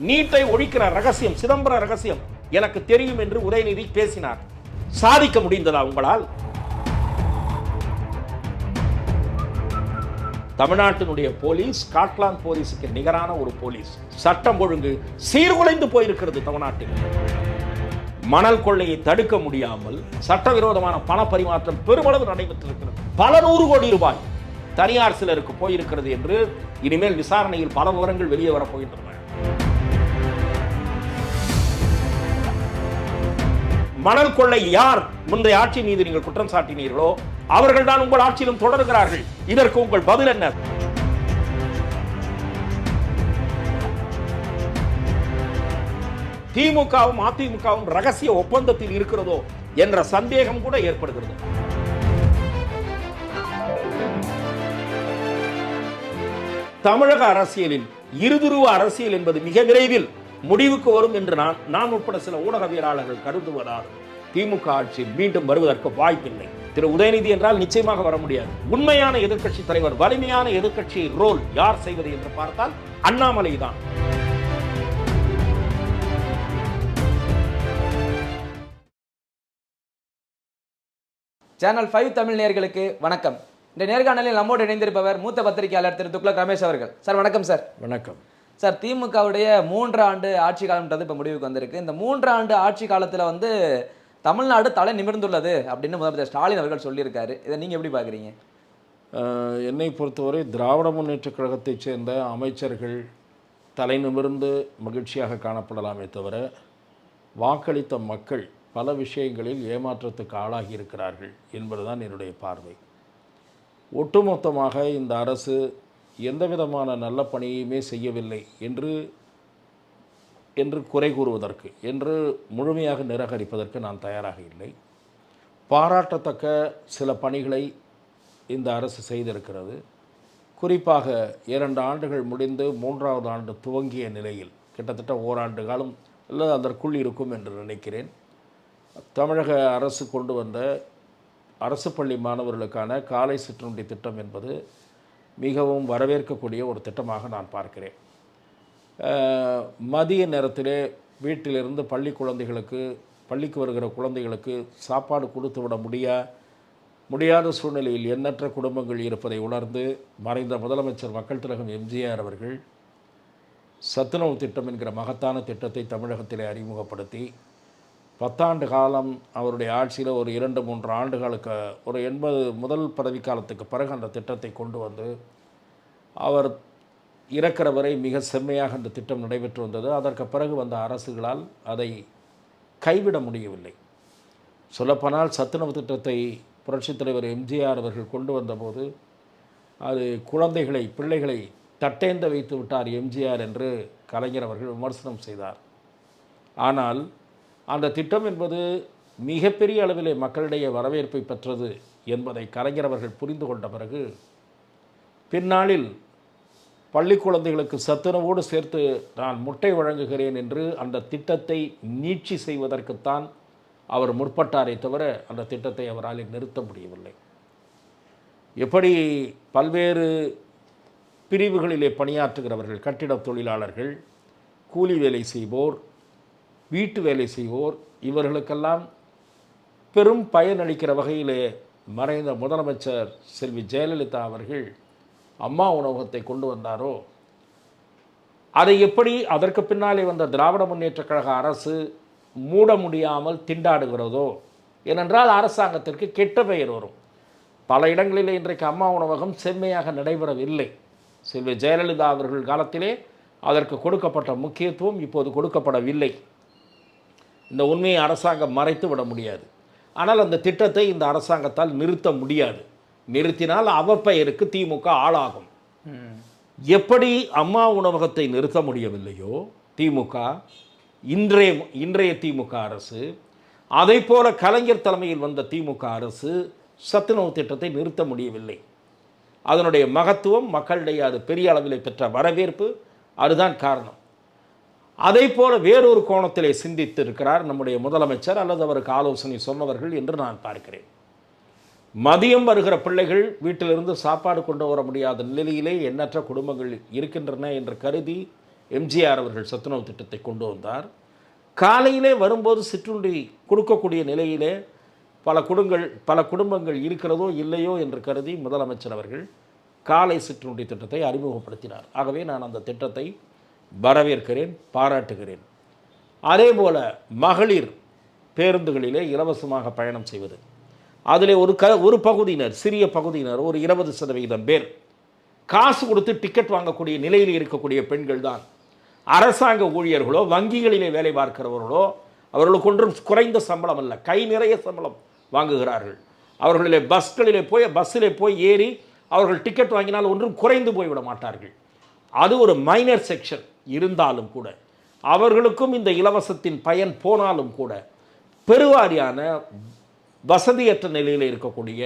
நீட்டை ஒழிக்கிற ரகசியம், சிதம்பர ரகசியம் எனக்கு தெரியும் என்று உதயநிதி பேசினார். சாதிக்க முடிந்ததா உங்களால்? தமிழ்நாட்டினுடைய போலீஸ் ஸ்காட்லாந்து போலீஸுக்கு நிகரான ஒரு போலீஸ். சட்டம் ஒழுங்கு சீர்குலைந்து போயிருக்கிறது தமிழ்நாட்டில். மணல் கொள்ளையை தடுக்க முடியாமல் சட்டவிரோதமான பண பரிமாற்றம் பெருமளவு நடைபெற்றிருக்கிறது. பல 100 கோடி ரூபாய் தனியார் சிலருக்கு போயிருக்கிறது என்று இனிமேல் விசாரணையில் பல விவரங்கள் வெளியே வரப்போகின்றன. மணல் கொள்ளை யார் முந்தைய ஆட்சி மீது நீங்கள் குற்றம் சாட்டினீர்களோ அவர்கள் தான் உங்கள் ஆட்சியிலும் தொடர்கிறார்கள். இதற்கு உங்கள் பதில் என்ன? திமுகவும் அதிமுகவும் ரகசிய ஒப்பந்தத்தில் இருக்கிறதோ என்ற சந்தேகம் கூட ஏற்படுகிறது. தமிழக அரசியலில் இருதுருவ அரசியல் என்பது மிக விரைவில் முடிவுக்கு வரும் என்று நான் உட்பட சில ஊடகவியலாளர்கள் கருதுவதால் திமுக ஆட்சி மீண்டும் வருவதற்கு வாய்ப்பில்லை. திரு உதயநிதி என்றால் நிச்சயமாக வர முடியாது. உண்மையான எதிர்க்கட்சி தலைவர், வலிமையான எதிர்க்கட்சி ரோல் யார் செய்வது என்று பார்த்தால் அண்ணாமலை தான். சேனல் 5 தமிழ் நேயர்களுக்கு வணக்கம். இந்த நேர்காணலில் நம்மோடு இணைந்திருப்பவர் மூத்த பத்திரிகையாளர் திரு துக்ளக் ரமேஷ் அவர்கள். சார் வணக்கம். சார் வணக்கம். சார், திமுகவுடைய 3 ஆண்டு ஆட்சி காலம்ன்றது இப்போ முடிவுக்கு வந்திருக்கு. இந்த 3 ஆண்டு ஆட்சி காலத்தில் தமிழ்நாடு தலை நிமிர்ந்துள்ளது அப்படின்னு முதலமைச்சர் ஸ்டாலின் அவர்கள் சொல்லியிருக்காரு. இதை நீங்கள் எப்படி பார்க்குறீங்க? என்னை பொறுத்தவரை திராவிட முன்னேற்றக் கழகத்தைச் சேர்ந்த அமைச்சர்கள் தலை நிமிர்ந்து மகிழ்ச்சியாக காணப்படலாமே தவிர வாக்களித்த மக்கள் பல விஷயங்களில் ஏமாற்றத்துக்கு ஆளாகி இருக்கிறார்கள் என்பதுதான் என்னுடைய பார்வை. ஒட்டுமொத்தமாக இந்த அரசு எந்த விதமான நல்ல பணியுமே செய்யவில்லை என்று குறை கூறுவதற்கு, என்று முழுமையாக நிராகரிப்பதற்கு நான் தயாராக இல்லை. பாராட்டத்தக்க சில பணிகளை இந்த அரசு செய்திருக்கிறது. குறிப்பாக 2 ஆண்டுகள் முடிந்து 3வது ஆண்டு துவங்கிய நிலையில் கிட்டத்தட்ட ஓராண்டு காலம் அல்லது அதற்குள் இருக்கும் என்று நினைக்கிறேன். தமிழக அரசு கொண்டு வந்த அரசு பள்ளி மாணவர்களுக்கான காலை சிற்றுண்டி திட்டம் என்பது மிகவும் வரவேற்கக்கூடிய ஒரு திட்டமாக நான் பார்க்கிறேன். மதிய நேரத்திலே வீட்டிலிருந்து பள்ளிக்கு வருகிற குழந்தைகளுக்கு சாப்பாடு கொடுத்து விட முடியாத சூழ்நிலையில் எண்ணற்ற குடும்பங்கள் இருப்பதை உணர்ந்து மறைந்த முதலமைச்சர் மக்கள் திலகம் எம்ஜிஆர் அவர்கள் சத்துணவு திட்டம் என்கிற மகத்தான திட்டத்தை தமிழகத்திலே அறிமுகப்படுத்தி 10 ஆண்டு காலம் அவருடைய ஆட்சியில் ஒரு 2-3 ஆண்டுகளுக்கு ஒரு 80 முதல் பதவிக்காலத்துக்கு பிறகு அந்த திட்டத்தை கொண்டு வந்து அவர் இறக்கிற வரை மிக செம்மையாக அந்த திட்டம் நடைபெற்று வந்தது. அதற்கு பிறகு வந்த அரசுகளால் அதை கைவிட முடியவில்லை. சொல்லப்போனால் சத்துணவு திட்டத்தை புரட்சித் தலைவர் எம்ஜிஆர் அவர்கள் கொண்டு வந்தபோது அது பிள்ளைகளை தட்டேந்த வைத்து விட்டார் எம்ஜிஆர் என்று கலைஞர் அவர்கள் விமர்சனம் செய்தார். ஆனால் அந்த திட்டம் என்பது மிகப்பெரிய அளவிலே மக்களிடையே வரவேற்பை பெற்றது என்பதை கலைஞர் அவர்கள் புரிந்து கொண்ட பிறகு பின்னாளில் பள்ளி குழந்தைகளுக்கு சத்துணவோடு சேர்த்து நான் முட்டை வழங்குகிறேன் என்று அந்த திட்டத்தை நீட்சி செய்வதற்குத்தான் அவர் முற்பட்டாரே தவிர அந்த திட்டத்தை அவரால் நிறுத்த முடியவில்லை. எப்படி பல்வேறு பிரிவுகளிலே பணியாற்றுகிறவர்கள், கட்டிடத் தொழிலாளர்கள், கூலி வேலை செய்வோர், வீட்டு வேலை செய்வோர், இவர்களுக்கெல்லாம் பெரும் பயனளிக்கிற வகையிலே மறைந்த முதலமைச்சர் செல்வி ஜெயலலிதா அவர்கள் அம்மா உணவகத்தை கொண்டு வந்தாரோ, அதை எப்படி அதற்கு பின்னாலே வந்த திராவிட முன்னேற்றக் கழக அரசு மூட முடியாமல் திண்டாடுகிறதோ, ஏனென்றால் அரசாங்கத்திற்கு கெட்ட பெயர் வரும். பல இடங்களிலே இன்றைக்கு அம்மா உணவகம் செம்மையாக நடைபெறவில்லை. செல்வி ஜெயலலிதா அவர்கள் காலத்திலே அதற்கு கொடுக்கப்பட்ட முக்கியத்துவம் இப்போது கொடுக்கப்படவில்லை. இந்த உண்மையை அரசாங்கம் மறைத்து விட முடியாது. ஆனால் அந்த திட்டத்தை இந்த அரசாங்கத்தால் நிறுத்த முடியாது. நிறுத்தினால் அவப்பெயருக்கு திமுக ஆளாகும். எப்படி அம்மா உணவகத்தை நிறுத்த முடியவில்லையோ திமுக, இன்றைய திமுக அரசு, அதை போல கலைஞர் தலைமையில் வந்த திமுக அரசு சத்துணவு திட்டத்தை நிறுத்த முடியவில்லை. அதனுடைய மகத்துவம் மக்களிடையே அது பெரிய அளவில் பெற்ற வரவேற்பு, அதுதான் காரணம். அதை போல வேறொரு கோணத்திலே சிந்தித்து இருக்கிறார் நம்முடைய முதலமைச்சர் அல்லது அவருக்கு ஆலோசனை சொன்னவர்கள் என்று நான் பார்க்கிறேன். மதியம் வருகிற பிள்ளைகள் வீட்டிலிருந்து சாப்பாடு கொண்டு வர முடியாத நிலையிலே எண்ணற்ற குடும்பங்கள் இருக்கின்றன என்று கருதி எம்ஜிஆர் அவர்கள் சத்துணவு திட்டத்தை கொண்டு வந்தார். காலையிலே வரும்போது சிற்றுண்டி கொடுக்கக்கூடிய நிலையிலே பல குடும்பங்கள் இருக்கிறதோ இல்லையோ என்று கருதி முதலமைச்சர் அவர்கள் காலை சிற்றுண்டி திட்டத்தை அறிமுகப்படுத்தினார். ஆகவே நான் அந்த திட்டத்தை வரவேற்கிறேன், பாராட்டுகிறேன். அதே போல் மகளிர் பேருந்துகளிலே இலவசமாக பயணம் செய்வது, அதில் ஒரு பகுதியினர், சிறிய பகுதியினர், ஒரு 20% பேர் காசு கொடுத்து டிக்கெட் வாங்கக்கூடிய நிலையில் இருக்கக்கூடிய பெண்கள் தான். அரசாங்க ஊழியர்களோ வங்கிகளிலே வேலை பார்க்கிறவர்களோ அவர்களுக்கு ஒன்றும் குறைந்த சம்பளம் அல்ல, கை நிறைய சம்பளம் வாங்குகிறார்கள். அவர்களிலே பஸ்ஸிலே போய் ஏறி அவர்கள் டிக்கெட் வாங்கினால் ஒன்றும் குறைந்து போய்விட மாட்டார்கள். அது ஒரு மைனர் செக்ஷன் இருந்தாலும் கூட, அவர்களுக்கும் இந்த இலவசத்தின் பயன் போனாலும் கூட, பெருவாரியான வசதியற்ற நிலையில் இருக்கக்கூடிய,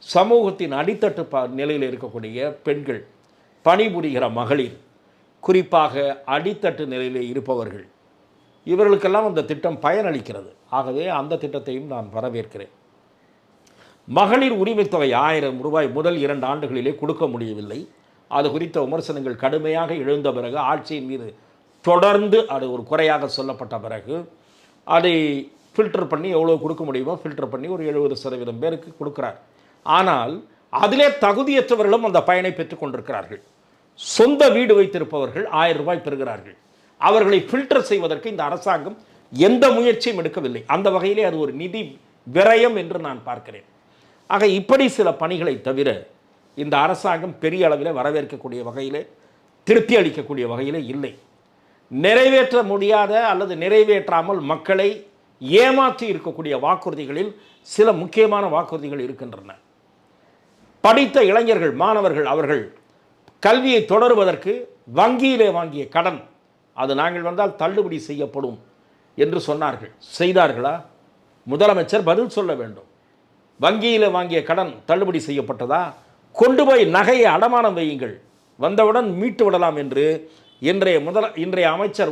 சமூகத்தின் அடித்தட்டு நிலையில் இருக்கக்கூடிய பெண்கள், பணிபுரிகிற மகளிர், குறிப்பாக அடித்தட்டு நிலையில் இருப்பவர்கள், இவர்களுக்கெல்லாம் அந்த திட்டம் பயனளிக்கிறது. ஆகவே அந்த திட்டத்தையும் நான் வரவேற்கிறேன். மகளிர் உரிமைத் தொகை 1000 ரூபாய் முதல் 2 ஆண்டுகளிலே கொடுக்க முடியவில்லை. அது குறித்த விமர்சனங்கள் கடுமையாக எழுந்த பிறகு, ஆட்சியின் மீது தொடர்ந்து அது ஒரு குறையாக சொல்லப்பட்ட பிறகு, அதை ஃபில்டர் பண்ணி எவ்வளோ கொடுக்க முடியுமோ ஃபில்டர் பண்ணி ஒரு 70% பேருக்கு கொடுக்குறார். ஆனால் அதிலே தகுதியற்றவர்களும் அந்த பயனை பெற்றுக் கொண்டிருக்கிறார்கள். சொந்த வீடு வைத்திருப்பவர்கள் 1000 ரூபாய் பெறுகிறார்கள். அவர்களை ஃபில்டர் செய்வதற்கு இந்த அரசாங்கம் எந்த முயற்சியும் எடுக்கவில்லை. அந்த வகையிலே அது ஒரு நிதி விரயம் என்று நான் பார்க்கிறேன். ஆக இப்படி சில பணிகளை தவிர இந்த அரசாங்கம் பெரிய அளவில் வரவேற்கக்கூடிய வகையிலே, திருப்தி அளிக்கக்கூடிய வகையிலே இல்லை. நிறைவேற்ற முடியாத அல்லது நிறைவேற்றாமல் மக்களை ஏமாற்றி இருக்கக்கூடிய வாக்குறுதிகளில் சில முக்கியமான வாக்குறுதிகள் இருக்கின்றன. படித்த இளைஞர்கள், மாணவர்கள், அவர்கள் கல்வியை தொடருவதற்கு வங்கியிலே வாங்கிய கடன், அது நாங்கள் வந்தால் தள்ளுபடி செய்யப்படும் என்று சொன்னார்கள். செய்தார்களா? முதலமைச்சர் பதில் சொல்ல வேண்டும். வங்கியில் வாங்கிய கடன் தள்ளுபடி செய்யப்பட்டதா? கொண்டு போய் நகையை அடமானம் வையுங்கள், வந்தவுடன் மீட்டு விடலாம் என்று இன்றைய அமைச்சர்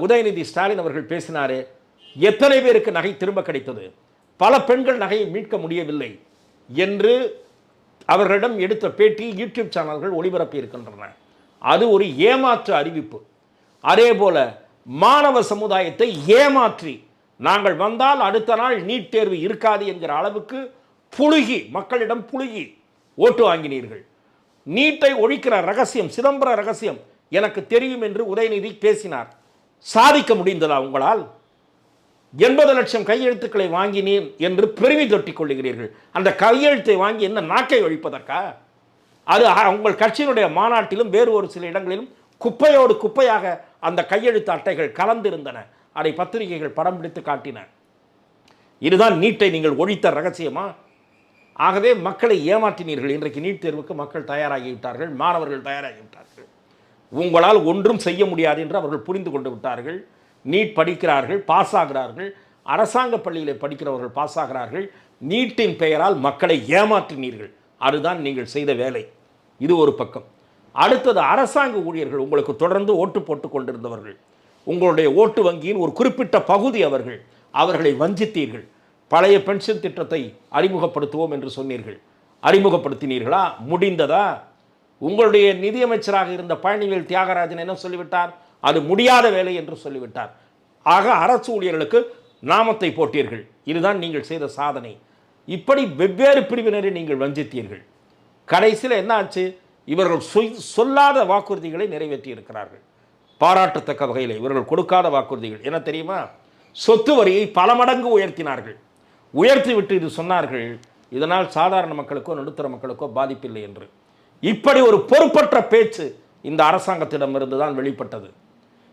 உதயநிதி ஸ்டாலின் அவர்கள் பேசினாரே. எத்தனை பேருக்கு நகை திரும்ப கிடைத்தது? பல பெண்கள் நகையை மீட்க முடியவில்லை என்று அவர்களிடம் எடுத்த பேட்டி யூடியூப் சேனல்கள் ஒளிபரப்பி இருக்கின்றன. அது ஒரு ஏமாற்று அறிவிப்பு. அதே போல மாணவ சமுதாயத்தை ஏமாற்றி, நாங்கள் வந்தால் அடுத்த நாள் நீட் தேர்வு இருக்காது என்கிற அளவுக்கு மக்களிடம் புழுகி ஓட்டு வாங்கினீர்கள். நீட்டை ஒழிக்கிற ரகசியம், சிதம்பர ரகசியம் எனக்கு தெரியும் என்று உதயநிதி பேசினார். சாதிக்க முடிந்ததா உங்களால்? 80 லட்சம் கையெழுத்துக்களை வாங்கினேன் என்று பெருமை தொட்டிக் கொள்ளுகிறீர்கள். அந்த கையெழுத்தை வாங்கி என்ன நாக்கை ஒழிப்பதற்கா? அது உங்கள் கட்சியினுடைய மாநாட்டிலும் வேறு ஒரு சில இடங்களிலும் குப்பையோடு குப்பையாக அந்த கையெழுத்து அட்டைகள் கலந்திருந்தன. அதை பத்திரிகைகள் படம் பிடித்து காட்டின. இதுதான் நீட்டை நீங்கள் ஒழித்த ரகசியமா? ஆகவே மக்களை ஏமாற்றினீர்கள். இன்றைக்கு நீட் தேர்வுக்கு மக்கள் தயாராகிவிட்டார்கள், மாணவர்கள் தயாராகிவிட்டார்கள். உங்களால் ஒன்றும் செய்ய முடியாது என்று அவர்கள் புரிந்து கொண்டு விட்டார்கள். நீட் படிக்கிறார்கள், பாஸ் ஆகிறார்கள். அரசாங்க பள்ளியிலே படிக்கிறவர்கள் பாஸ் ஆகிறார்கள். நீட்டின் பெயரால் மக்களை ஏமாற்றினீர்கள். அதுதான் நீங்கள் செய்த வேலை. இது ஒரு பக்கம். அடுத்தது, அரசாங்க ஊழியர்கள் உங்களுக்கு தொடர்ந்து ஓட்டு போட்டு கொண்டிருந்தவர்கள், உங்களுடைய ஓட்டு வங்கியின் ஒரு குறிப்பிட்ட பகுதி அவர்களை வஞ்சித்தீர்கள். பழைய பென்ஷன் திட்டத்தை அறிமுகப்படுத்துவோம் என்று சொன்னீர்கள். அறிமுகப்படுத்தினீர்களா? முடிந்ததா? உங்களுடைய நிதியமைச்சராக இருந்த பழனிவேல் தியாகராஜன் என்ன சொல்லிவிட்டார்? அது முடியாத வேலை என்று சொல்லிவிட்டார். ஆக அரசு ஊழியர்களுக்கு நாமத்தை போட்டீர்கள். இதுதான் நீங்கள் செய்த சாதனை. இப்படி வெவ்வேறு பிரிவினரை நீங்கள் வஞ்சித்தீர்கள். கடைசியில் என்ன ஆச்சு? இவர்கள் சொல்லாத வாக்குறுதிகளை நிறைவேற்றி இருக்கிறார்கள். பாராட்டத்தக்க வகையில் இவர்கள் கொடுக்காத வாக்குறுதிகள் என்ன தெரியுமா? சொத்து வரியை பல மடங்கு உயர்த்தினார்கள். உயர்த்திவிட்டு இது சொன்னார்கள், இதனால் சாதாரண மக்களுக்கோ நடுத்தர மக்களுக்கோ பாதிப்பில்லை என்று. இப்படி ஒரு பொறுப்பற்ற பேச்சு இந்த அரசாங்கத்திடமிருந்து தான் வெளிப்பட்டது.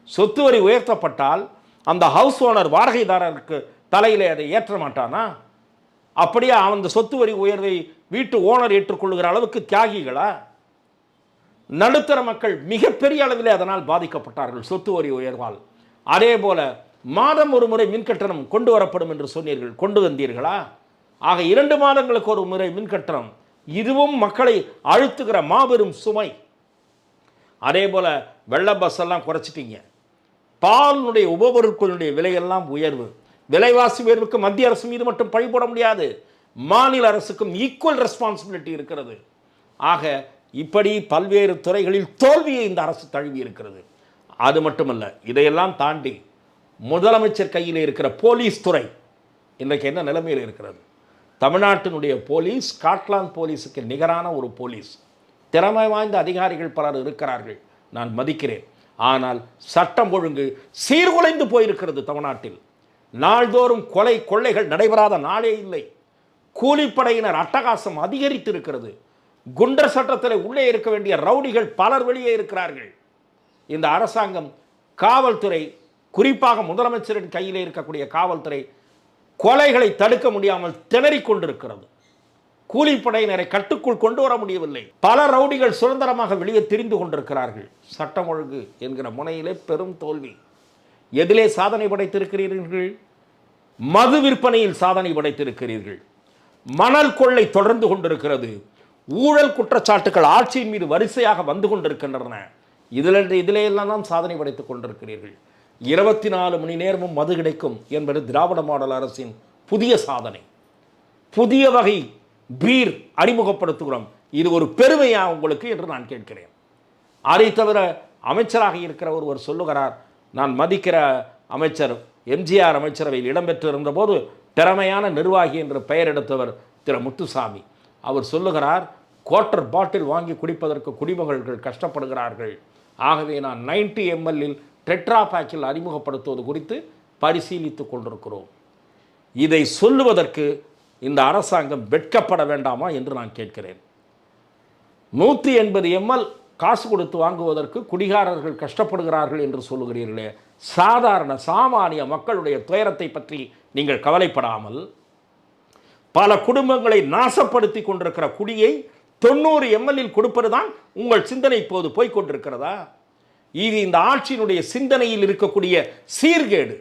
சொத்து வரி உயர்த்தப்பட்டால் அந்த ஹவுஸ் ஓனர், வாடகைதாரருக்கு தலையிலே அதை ஏற்ற மாட்டானா? அப்படியே அந்த சொத்து வரி உயர்வை வீட்டு ஓனர் ஏற்றுக்கொள்ளுகிற அளவுக்கு தியாகிகளா? நடுத்தர மக்கள் மிகப்பெரிய அளவிலே அதனால் பாதிக்கப்பட்டார்கள் சொத்து வரி உயர்வால். அதே போல மாதம் ஒரு முறை மின்கட்டணம் கொண்டு வரப்படும் என்று சொன்னீர்கள், கொண்டு வந்தீர்களா? ஆக 2 மாதங்களுக்கு ஒரு முறை மின்கட்டணம், இதுவும் மக்களை அழுத்துகிற மாபெரும் சுமை. அதே போல வெள்ள பஸ் எல்லாம் குறைச்சிட்டீங்க. பாலினுடைய உபபொருட்களுடைய விலையெல்லாம் உயர்வு. விலைவாசி உயர்வுக்கு மத்திய அரசு மீது மட்டும் பழி போட முடியாது, மாநில அரசுக்கும் ஈக்குவல் ரெஸ்பான்சிபிலிட்டி இருக்கிறது. ஆக இப்படி பல்வேறு துறைகளில் தோல்வியை இந்த அரசு தழுவி இருக்கிறது. அது மட்டுமல்ல, இதையெல்லாம் தாண்டி முதலமைச்சர் கையில் இருக்கிற போலீஸ் துறை இன்றைக்கு என்ன நிலைமையில் இருக்கிறது? தமிழ்நாட்டினுடைய போலீஸ் ஸ்காட்லாந்து போலீஸுக்கு நிகரான ஒரு போலீஸ். திறமை வாய்ந்த அதிகாரிகள் பலர் இருக்கிறார்கள், நான் மதிக்கிறேன். ஆனால் சட்டம் ஒழுங்கு சீர்குலைந்து போயிருக்கிறது தமிழ்நாட்டில். நாள்தோறும் கொலை கொள்ளைகள் நடைபெறாத நாளே இல்லை. கூலிப்படையினர் அட்டகாசம் அதிகரித்து இருக்கிறது. குண்டர் சட்டத்தில் உள்ளே இருக்க வேண்டிய ரவுடிகள் பலர் வெளியே இருக்கிறார்கள். இந்த அரசாங்கம், காவல்துறை, குறிப்பாக முதலமைச்சரின் கையில் இருக்கக்கூடிய காவல்துறை கொலைகளை தடுக்க முடியாமல் திணறிக் கொண்டிருக்கிறது. கூலிப்படையினரை கட்டுக்குள் கொண்டு வர முடியவில்லை. பல ரவுடிகள் சுதந்திரமாக வெளியே திரிந்து கொண்டிருக்கிறார்கள். சட்டம் ஒழுங்கு என்கிற முனையிலே பெரும் தோல்வி. எதிலே சாதனை படைத்திருக்கிறீர்கள்? மது விற்பனையில் சாதனை படைத்திருக்கிறீர்கள். மணல் கொள்ளை தொடர்ந்து கொண்டிருக்கிறது. ஊழல் குற்றச்சாட்டுகள் ஆட்சியின் மீது வரிசையாக வந்து கொண்டிருக்கின்றன. இதிலே எல்லாம் தான் சாதனை படைத்துக் கொண்டிருக்கிறீர்கள். 24 மணி நேரமும் மது கிடைக்கும் என்பது திராவிட மாடல் அரசின் புதிய சாதனை. புதிய வகை பீர் அறிமுகப்படுத்துகிறோம். இது ஒரு பெருமையா உங்களுக்கு என்று நான் கேட்கிறேன். அதை தவிர அமைச்சராக இருக்கிற ஒருவர் சொல்லுகிறார், நான் மதிக்கிற அமைச்சர் எம்ஜிஆர் அமைச்சரவையில் இடம்பெற்றிருந்த போது திறமையான நிர்வாகி என்று பெயர் எடுத்தவர் திரு முத்துசாமி. அவர் சொல்லுகிறார், குவார்ட்டர் பாட்டில் வாங்கி குடிப்பதற்கு குடிமகள்கள் கஷ்டப்படுகிறார்கள். ஆகவே நான் 90 ml டெட்ரா பேக்கில் அறிமுகப்படுத்துவது குறித்து பரிசீலித்துக் கொண்டிருக்கிறோம். இதை சொல்லுவதற்கு இந்த அரசாங்கம் வெட்கப்பட வேண்டாமா என்று நான் கேட்கிறேன். 180 ml காசு கொடுத்து வாங்குவதற்கு குடிகாரர்கள் கஷ்டப்படுகிறார்கள் என்று சொல்லுகிறீர்களே, சாதாரண சாமானிய மக்களுடைய துயரத்தை பற்றி நீங்கள் கவலைப்படாமல் பல குடும்பங்களை நாசப்படுத்தி கொண்டிருக்கிற குடியை 90 ml கொடுப்பதுதான் உங்கள் சிந்தனை இப்போது போய்கொண்டிருக்கிறதா? இது இந்த ஆட்சியினுடைய சிந்தனையில் இருக்கக்கூடிய சீர்கேடு.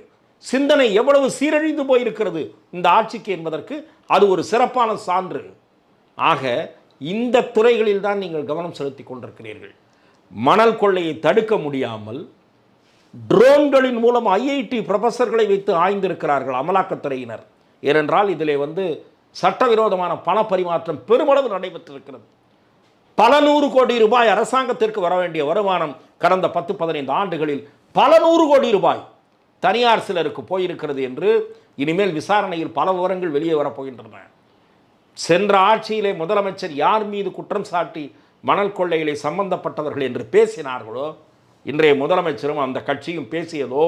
சிந்தனை எவ்வளவு சீரழிந்து போயிருக்கிறது இந்த ஆட்சிக்கு என்பதற்கு அது ஒரு சிறப்பான சான்று. ஆக இந்த துறைகளில் தான் நீங்கள் கவனம் செலுத்தி கொண்டிருக்கிறீர்கள். மணல் கொள்ளையை தடுக்க முடியாமல் ட்ரோன்களின் மூலம் ஐஐடி ப்ரொஃபஸர்களை வைத்து ஆய்ந்திருக்கிறார்கள் அமலாக்கத்துறையினர். ஏனென்றால் இதிலே சட்டவிரோதமான பண பரிமாற்றம் பெருமளவு நடைபெற்றிருக்கிறது. பல 100 கோடி ரூபாய் அரசாங்கத்திற்கு வர வேண்டிய வருமானம் கடந்த 10-15 ஆண்டுகளில் பல 100 கோடி ரூபாய் தனியார் சிலருக்கு போயிருக்கிறது என்று இனிமேல் விசாரணையில் பல விவரங்கள் வெளியே வரப்போகின்றன. சென்ற ஆட்சியிலே முதலமைச்சர் யார் மீது குற்றம் சாட்டி மணல் கொள்ளையிலே சம்பந்தப்பட்டவர்கள் என்று பேசினார்களோ, இன்றைய முதலமைச்சரும் அந்த கட்சியும் பேசியதோ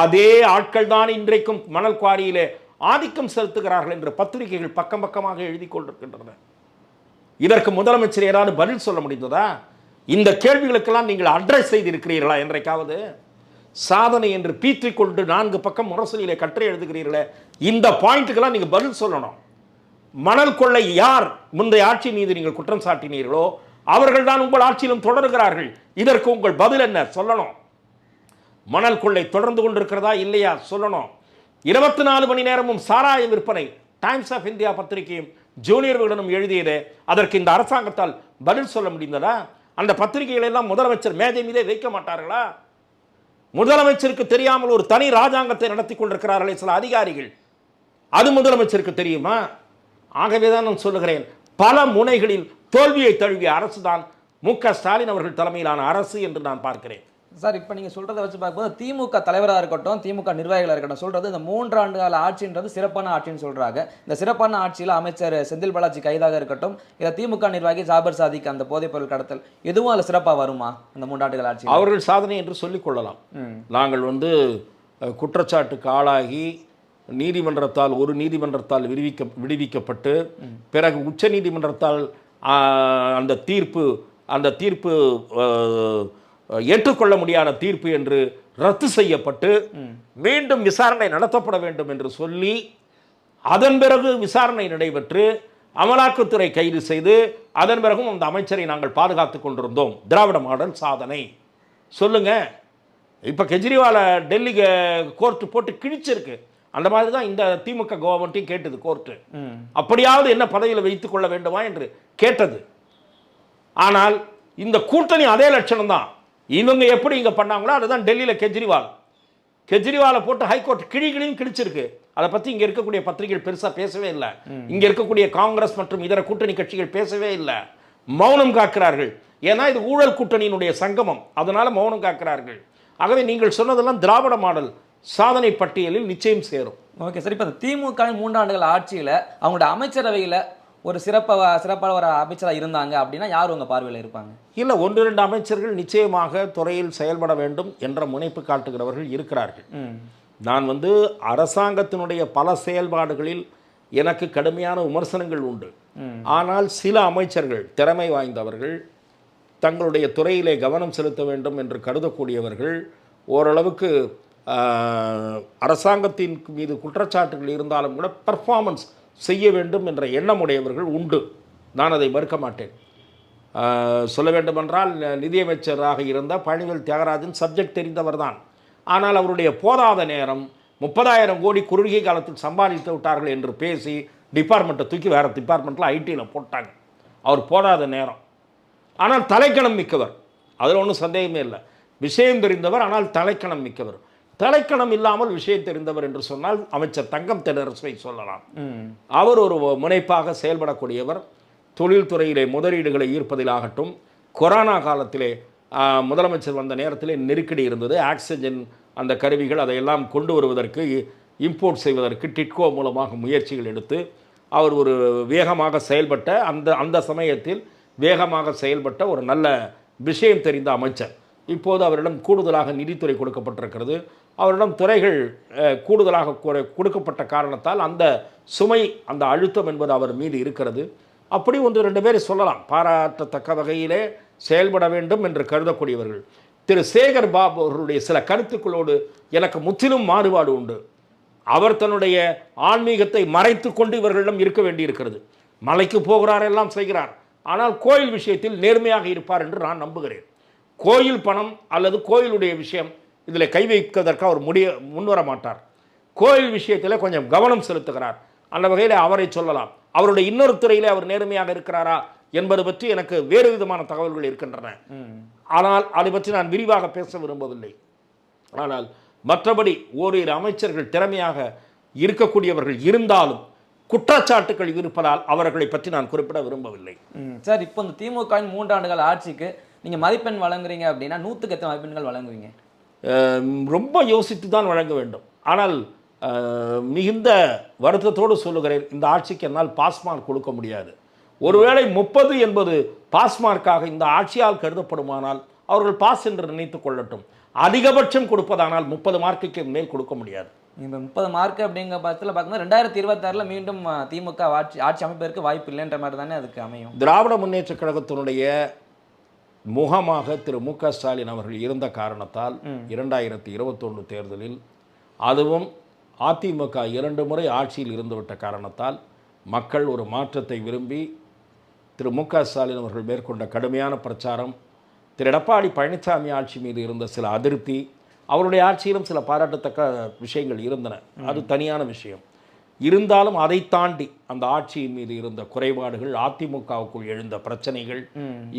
அதே ஆட்கள் தான் இன்றைக்கும் மணல் குவாரியிலே ஆதிக்கம் செலுத்துகிறார்கள் என்று பத்திரிகைகள் பக்கம் பக்கமாக எழுதி கொண்டிருக்கின்றன. இதற்கு முதலமைச்சர் ஏதாவது பதில் சொல்ல முடிந்ததா? இந்த கேள்விகளுக்கெல்லாம் நீங்கள் அட்ரஸ் செய்திருக்கிறீர்களா என்றைக்காவது? சாதனை என்று பீற்றிக்கொண்டு 4 பக்கம் முரசொலியிலே கட்டுரை எழுதுகிறீர்களே, இந்த பாயிண்ட்டுக்கெல்லாம் நீங்கள் பதில் சொல்லணும். மணல் கொள்ளை யார் முந்தைய ஆட்சி மீது நீங்கள் குற்றம் சாட்டினீர்களோ அவர்கள் தான் உங்கள் ஆட்சியிலும் தொடர்கிறார்கள். இதற்கு உங்கள் பதில் என்ன? சொல்லணும். மணல் கொள்ளை தொடர்ந்து கொண்டிருக்கிறதா இல்லையா சொல்லணும். 24 மணி நேரமும் சாராய விற்பனை டைம்ஸ் ஆஃப் இந்தியா பத்திரிகையும் ஜூனியர் விகடனும் எழுதியதே, அதற்கு இந்த அரசாங்கத்தால் பதில் சொல்ல முடிந்ததா? அந்த பத்திரிகைகளை எல்லாம் முதலமைச்சர் மேஜை மீதே வைக்க மாட்டார்களா? முதலமைச்சருக்கு தெரியாமல் ஒரு தனி ராஜாங்கத்தை நடத்தி கொண்டிருக்கிறார்களே சில அதிகாரிகள், அது முதலமைச்சருக்கு தெரியுமா? ஆகவே தான் நான் சொல்லுகிறேன், பல முனைகளில் தோல்வியை தழுவிய அரசு தான் மு.க. ஸ்டாலின் அவர்கள் தலைமையிலான அரசு என்று நான் பார்க்கிறேன். சார், இப்போ நீங்கள் சொல்கிறத வச்சு பார்க்கும்போது திமுக தலைவராக இருக்கட்டும், திமுக நிர்வாகிகளாக இருக்கட்டும் சொல்கிறது இந்த 3 ஆண்டு கால ஆட்சின்றது சிறப்பான ஆட்சின்னு சொல்கிறாங்க. இந்த சிறப்பான ஆட்சியில் அமைச்சர் செந்தில் பாலாஜி கைதாக இருக்கட்டும், இதை திமுக நிர்வாகி ஜாபர் சாதிக் அந்த போதைப்பொருள் கடத்தல் எதுவும் அதில் சிறப்பாக வருமா? அந்த 3 ஆண்டுகள் ஆட்சி அவர்கள் சாதனை என்று சொல்லிக் கொள்ளலாம். நாங்கள் குற்றச்சாட்டுக்கு ஆளாகி நீதிமன்றத்தால் ஒரு நீதிமன்றத்தால் விடுவிக்கப்பட்டு பிறகு உச்ச நீதிமன்றத்தால் அந்த தீர்ப்பு ஏற்றுக்கொள்ள முடியாத தீர்ப்பு என்று ரத்து செய்யப்பட்டு மீண்டும் விசாரணை நடத்தப்பட வேண்டும் என்று சொல்லி அதன் பிறகு விசாரணை நடைபெற்று அமலாக்கத்துறை கைது செய்து அதன் பிறகும் அந்த அமைச்சரை நாங்கள் பாதுகாத்து கொண்டிருந்தோம். திராவிட மாடல் சாதனை சொல்லுங்க. இப்போ கெஜ்ரிவாலை டெல்லி கோர்ட்டு போட்டு கிழிச்சிருக்கு. அந்த மாதிரி தான் இந்த திமுக கவர்மெண்ட்டையும் கேட்டது கோர்ட்டு. அப்படியாவது என்ன பதவியில் வைத்துக் கொள்ள வேண்டுமா என்று கேட்டது. ஆனால் இந்த கூட்டணி அதே லட்சணம் தான். இவங்க எப்படி இங்கே பண்ணாங்களோ அதுதான் டெல்லியில் கெஜ்ரிவாலை போட்டு ஹைகோர்ட் கிழியும் கிழிச்சிருக்கு. அதை பற்றி இங்கே இருக்கக்கூடிய பத்திரிகைகள் பெருசாக பேசவே இல்லை. இங்கே இருக்கக்கூடிய காங்கிரஸ் மற்றும் இதர கூட்டணி கட்சிகள் பேசவே இல்லை, மௌனம் காக்கிறார்கள். ஏன்னா இது ஊழல் கூட்டணியினுடைய சங்கமம், அதனால மௌனம் காக்கிறார்கள். ஆகவே நீங்கள் சொன்னதெல்லாம் திராவிட மாடல் சாதனை பட்டியலில் நிச்சயம் சேரும். Okay sir. இப்போ இந்த திமுக 3 ஆண்டுகள் ஆட்சியில் அவங்களோட அமைச்சரவையில் ஒரு சிறப்பான ஒரு அமைச்சராக இருந்தாங்க அப்படின்னா யார் உங்கள் பார்வையில் இருப்பாங்க? இல்லை, 1-2 அமைச்சர்கள் நிச்சயமாக துறையில் செயல்பட வேண்டும் என்ற முனைப்பு காட்டுகிறவர்கள் இருக்கிறார்கள். நான் அரசாங்கத்தினுடைய பல செயல்பாடுகளில் எனக்கு கடுமையான விமர்சனங்கள் உண்டு. ஆனால் சில அமைச்சர்கள், திறமை வாய்ந்தவர்கள், தங்களுடைய துறையிலே கவனம் செலுத்த வேண்டும் என்று கருதக்கூடியவர்கள், ஓரளவுக்கு அரசாங்கத்தின் மீது குற்றச்சாட்டுகள் இருந்தாலும் கூட பெர்ஃபார்மன்ஸ் செய்ய வேண்டும் என்ற எண்ணமுடையவர்கள் உண்டு. நான் அதை மறுக்க மாட்டேன். சொல்ல வேண்டுமென்றால் நிதியமைச்சராக இருந்த பழனிவேல் தியாகராஜன் சப்ஜெக்ட் தெரிந்தவர் தான். ஆனால் அவருடைய போதாத நேரம் 30,000 கோடி குறுகிய காலத்தில் சம்பாதித்து விட்டார்கள் என்று பேசி டிபார்ட்மெண்ட்டை தூக்கி வேறு டிபார்ட்மெண்ட்டில் ஐடியில் போட்டாங்க. அவர் போதாத நேரம். ஆனால் தலைக்கணம் மிக்கவர், அதில் ஒன்றும் சந்தேகமே இல்லை. விஷயம் தெரிந்தவர், ஆனால் தலைக்கணம் மிக்கவர். தலைக்கணம் இல்லாமல் விஷயம் தெரிந்தவர் என்று சொன்னால் அமைச்சர் தங்கம் தென்னரசுவை சொல்லலாம். அவர் ஒரு முனைப்பாக செயல்படக்கூடியவர். தொழில்துறையிலே முதலீடுகளை ஈர்ப்பதிலாகட்டும், கொரோனா காலத்திலே முதலமைச்சர் வந்த நேரத்திலே நெருக்கடி இருந்தது. ஆக்சிஜன் அந்த கருவிகள் அதையெல்லாம் கொண்டு வருவதற்கு, இம்போர்ட் செய்வதற்கு டிட்கோ மூலமாக முயற்சிகள் எடுத்து அவர் ஒரு வேகமாக செயல்பட்ட அந்த சமயத்தில் வேகமாக செயல்பட்ட ஒரு நல்ல விஷயம் தெரிந்த அமைச்சர். இப்போது அவரிடம் கூடுதலாக நிதித்துறை கொடுக்கப்பட்டிருக்கிறது. அவரிடம் துறைகள் கூடுதலாக கொடுக்கப்பட்ட காரணத்தால் அந்த சுமை, அந்த அழுத்தம் என்பது அவர் மீது இருக்கிறது. அப்படி 1-2 பேரை சொல்லலாம், பாராட்டத்தக்க வகையிலே செயல்பட வேண்டும் என்று கருதக்கூடியவர்கள். திரு சேகர் பாபு அவர்களுடைய சில கருத்துக்களோடு எனக்கு முற்றிலும் மாறுபாடு உண்டு. அவர் தன்னுடைய ஆன்மீகத்தை மறைத்து கொண்டு இவர்களிடம் இருக்க வேண்டியிருக்கிறது. மலைக்கு போகிறார், எல்லாம் செய்கிறார், ஆனால் கோயில் விஷயத்தில் நேர்மையாக இருப்பார் என்று நான் நம்புகிறேன். கோயில் பணம் அல்லது கோயிலுடைய விஷயம் இதில் கை வைப்பதற்கு அவர் முன்வர மாட்டார். கோயில் விஷயத்தில் கொஞ்சம் கவனம் செலுத்துகிறார். அந்த வகையில் அவரை சொல்லலாம். அவருடைய இன்னொரு துறையிலே அவர் நேர்மையாக இருக்கிறாரா என்பது பற்றி எனக்கு வேறு விதமான தகவல்கள் இருக்கின்றன. ஆனால் அதை பற்றி நான் விரிவாக பேச விரும்பவில்லை. ஆனால் மற்றபடி ஓரிரு அமைச்சர்கள் திறமையாக இருக்கக்கூடியவர்கள் இருந்தாலும் குற்றச்சாட்டுகள் இருப்பதால் அவர்களை பற்றி நான் குறிப்பிட விரும்பவில்லை. சார், இப்போ இந்த திமுக 3 ஆண்டுகள் ஆட்சிக்கு நீங்கள் மதிப்பெண் வழங்குறீங்க அப்படின்னா 100க்கு எத்தனை மதிப்பெண்கள் வழங்குவீங்க? ரொம்ப யோசித்து தான் வழங்க வேண்டும். ஆனால் மிகுந்த வருத்தத்தோடு சொல்லுகிறேன், இந்த ஆட்சிக்கு என்னால் பாஸ் மார்க் கொடுக்க முடியாது. ஒருவேளை 30 என்பது பாஸ் மார்க்காக இந்த ஆட்சியால் கருதப்படுமானால் அவர்கள் பாஸ் என்று நினைத்து கொள்ளட்டும். அதிகபட்சம் கொடுப்பதானால் 30 மார்க்குக்கு மேல் கொடுக்க முடியாது. இந்த 30 மார்க் அப்படிங்கிற பட்சத்தில் பார்க்கும்போது 2026 மீண்டும் திமுக ஆட்சி அமைப்பதற்கு வாய்ப்பு இல்லைன்ற மாதிரி தானே அதுக்கு அமையும். திராவிட முன்னேற்ற கழகத்தினுடைய முகமாக திரு மு.க. ஸ்டாலின் அவர்கள் இருந்த காரணத்தால் 2021 தேர்தலில், அதுவும் அதிமுக 2 முறை ஆட்சியில் இருந்துவிட்ட காரணத்தால் மக்கள் ஒரு மாற்றத்தை விரும்பி திரு மு.க. ஸ்டாலின் அவர்கள் மேற்கொண்ட கடுமையான பிரச்சாரம், திரு எடப்பாடி பழனிசாமி ஆட்சி மீது இருந்த சில அதிருப்தி, அவருடைய ஆட்சியிலும் சில பாராட்டத்தக்க விஷயங்கள் இருந்தன, அது தனியான விஷயம். இருந்தாலும் அதை தாண்டி அந்த ஆட்சியின் மீது இருந்த குறைபாடுகள், அதிமுகவுக்குள் எழுந்த பிரச்சனைகள்,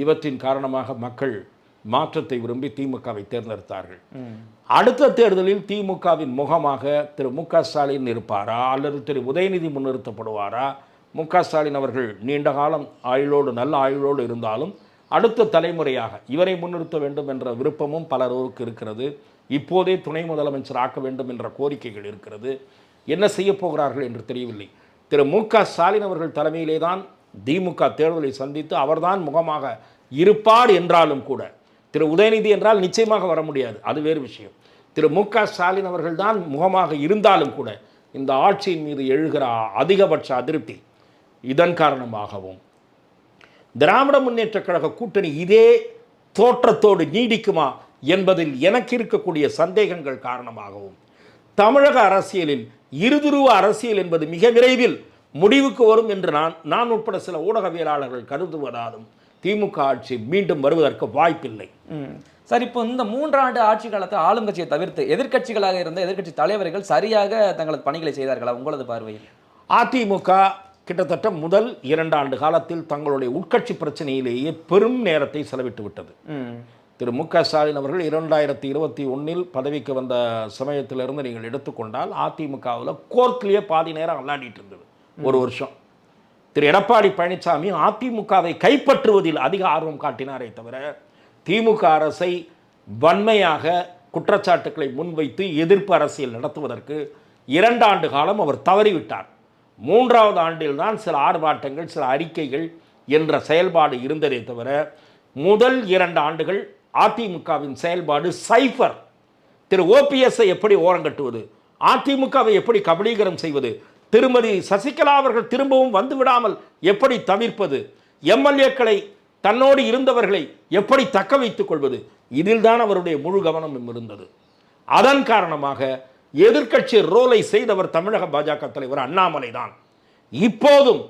இவற்றின் காரணமாக மக்கள் மாற்றத்தை விரும்பி திமுகவை தேர்ந்தெடுத்தார்கள். அடுத்த தேர்தலில் திமுகவின் முகமாக திரு மு.க. ஸ்டாலின் இருப்பாரா அல்லது திரு உதயநிதி முன்னிறுத்தப்படுவாரா? மு.க. ஸ்டாலின் அவர்கள் நீண்ட காலம் ஆயுளோடு, நல்ல ஆயுளோடு இருந்தாலும் அடுத்த தலைமுறையாக இவரை முன்னிறுத்த வேண்டும் என்ற விருப்பமும் பலருக்கு இருக்கிறது. இப்போதே துணை முதலமைச்சர் ஆக்க வேண்டும் என்ற கோரிக்கைகள் இருக்கிறது. என்ன செய்ய போகிறார்கள் என்று தெரியவில்லை. திரு மு.க. ஸ்டாலின் அவர்கள் தலைமையிலே தான் திமுக தேர்தலை சந்தித்து அவர்தான் முகமாக இருப்பார் என்றாலும் கூட, திரு உதயநிதி என்றால் நிச்சயமாக வர முடியாது, அது வேறு விஷயம். திரு மு.க. ஸ்டாலின் அவர்கள் தான் முகமாக இருந்தாலும் கூட இந்த ஆட்சியின் மீது எழுகிற அதிகபட்ச அதிருப்தி, இதன் காரணமாகவும் திராவிட முன்னேற்ற கழக கூட்டணி இதே தோற்றத்தோடு நீடிக்குமா என்பதில் எனக்கு இருக்கக்கூடிய சந்தேகங்கள் காரணமாகவும், தமிழக அரசியலில் இருதுருவ அரசியல் என்பது மிக விரைவில் முடிவுக்கு வரும் என்று நான் உட்பட சில ஊடகவியலாளர்கள் கருதுவதாலும் திமுக ஆட்சி மீண்டும் வருவதற்கு வாய்ப்பில்லை. சார், இப்போ இந்த 3 ஆண்டு ஆட்சி காலத்தில் ஆளும் கட்சியை தவிர்த்து எதிர்க்கட்சிகளாக இருந்த எதிர்க்கட்சி தலைவர்கள் சரியாக தங்களது பணிகளை செய்தார்களா உங்களது பார்வையில்? அதிமுக கிட்டத்தட்ட முதல் 2 ஆண்டு காலத்தில் தங்களுடைய உட்கட்சி பிரச்சனையிலேயே பெரும் நேரத்தை செலவிட்டு விட்டது. திரு மு.க. ஸ்டாலின் அவர்கள் 2021 பதவிக்கு வந்த சமயத்திலிருந்து நீங்கள் எடுத்துக்கொண்டால் அதிமுகவில் கோர்ட்லேயே பாதி நேரம் விளையாடிட்டு இருந்தது ஒரு வருஷம். திரு எடப்பாடி பழனிசாமி அதிமுகவை கைப்பற்றுவதில் அதிக ஆர்வம் காட்டினாரே தவிர திமுக அரசை வன்மையாக குற்றச்சாட்டுக்களை முன்வைத்து எதிர்ப்பு அரசியல் நடத்துவதற்கு 2 ஆண்டு காலம் அவர் தவறிவிட்டார். 3வது ஆண்டில் தான் சில ஆர்ப்பாட்டங்கள், சில அறிக்கைகள் என்ற செயல்பாடு இருந்ததே தவிர முதல் 2 ஆண்டுகள் அதிமுகவின் செயல்பாடு சைஃபர். திரு ஓபிஎஸ்ஐ எப்படி ஓரங்கட்டுவது, அதிமுகவை எப்படி கபலீகரம் செய்வது, திருமதி சசிகலா அவர்கள் திரும்பவும் வந்து விடாமல் எப்படி தவிர்ப்பது, எம்எல்ஏக்களை தன்னோடு இருந்தவர்களை எப்படி தக்க வைத்துக் கொள்வது, இதில் தான் அவருடைய முழு கவனமும் இருந்தது. அதன் காரணமாக எதிர்க்கட்சி ரோலை செய்தவர் தமிழக பாஜக தலைவர் அண்ணாமலை தான். இப்போதும்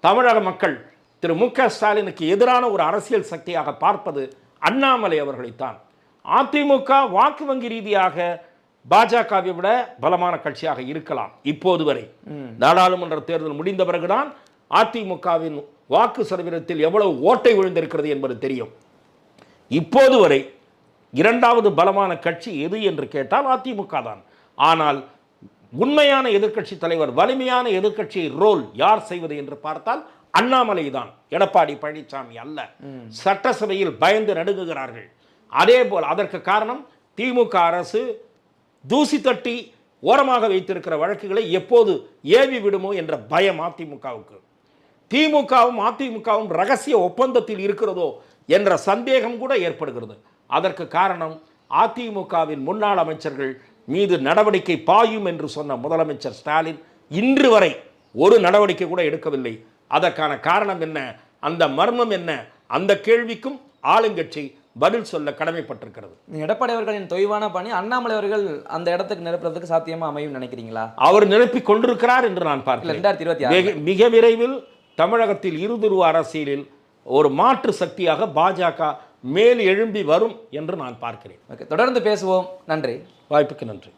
தமிழக மக்கள் திரு மு க ஸ்டாலினுக்கு எதிரான ஒரு அரசியல் சக்தியாக பார்ப்பது அண்ணாமலை அவர்களைத்தான். அதிமுக வாக்கு வங்கி ரீதியாக பாஜகவை விட பலமான கட்சியாக இருக்கலாம் இப்போது வரை. நாடாளுமன்ற தேர்தல் முடிந்த பிறகுதான் அதிமுகவின் வாக்கு சதவீதத்தில் எவ்வளவு ஓட்டை விழுந்திருக்கிறது என்பது தெரியும். இப்போது வரை 2வது பலமான கட்சி எது என்று கேட்டால் அதிமுக தான். ஆனால் உண்மையான எதிர்க்கட்சி தலைவர், வலிமையான எதிர்க்கட்சி ரோல் யார் செய்வது என்று பார்த்தால் அண்ணாமலை தான், எடப்பாடி பழனிசாமி அல்ல. சட்டசபையில் பயந்து நடுங்குகிறார்கள். அதே போல் அதற்கு காரணம் திமுக அரசு தூசி தட்டி ஓரமாக வைத்திருக்கிற வழக்குகளை எப்போது ஏவி விடுமோ என்ற பயம் அதிமுகவுக்கு. திமுகவும் அதிமுகவும் ரகசிய ஒப்பந்தத்தில் இருக்கிறதோ என்ற சந்தேகம் கூட ஏற்படுகிறது. அதற்கு காரணம் அதிமுகவின் முன்னாள் அமைச்சர்கள் மீது நடவடிக்கை பாயும் என்று சொன்ன முதலமைச்சர் ஸ்டாலின் இன்று வரை ஒரு நடவடிக்கை கூட எடுக்கவில்லை. அதற்கான காரணம் என்ன, அந்த மர்மம் என்ன, அந்த கேள்விக்கும் ஆளுங்கட்சி பதில் சொல்ல கடமைப்பட்டிருக்கிறது. எடப்பாடி அவர்களின் தொய்வான பணி அண்ணாமலை அவர்கள் அந்த இடத்துக்கு நிரப்புறதுக்கு சாத்தியமா அமையும் நினைக்கிறீங்களா? அவர் நிரப்பிக் கொண்டிருக்கிறார் என்று நான் பார்க்கிறேன். 2026 மிக விரைவில் தமிழகத்தில் இருதுருவ அரசியலில் ஒரு மாற்று சக்தியாக பாஜக மேல் எழும்பி வரும் என்று நான் பார்க்கிறேன். தொடர்ந்து பேசுவோம். நன்றி. வாய்ப்புக்கு நன்றி.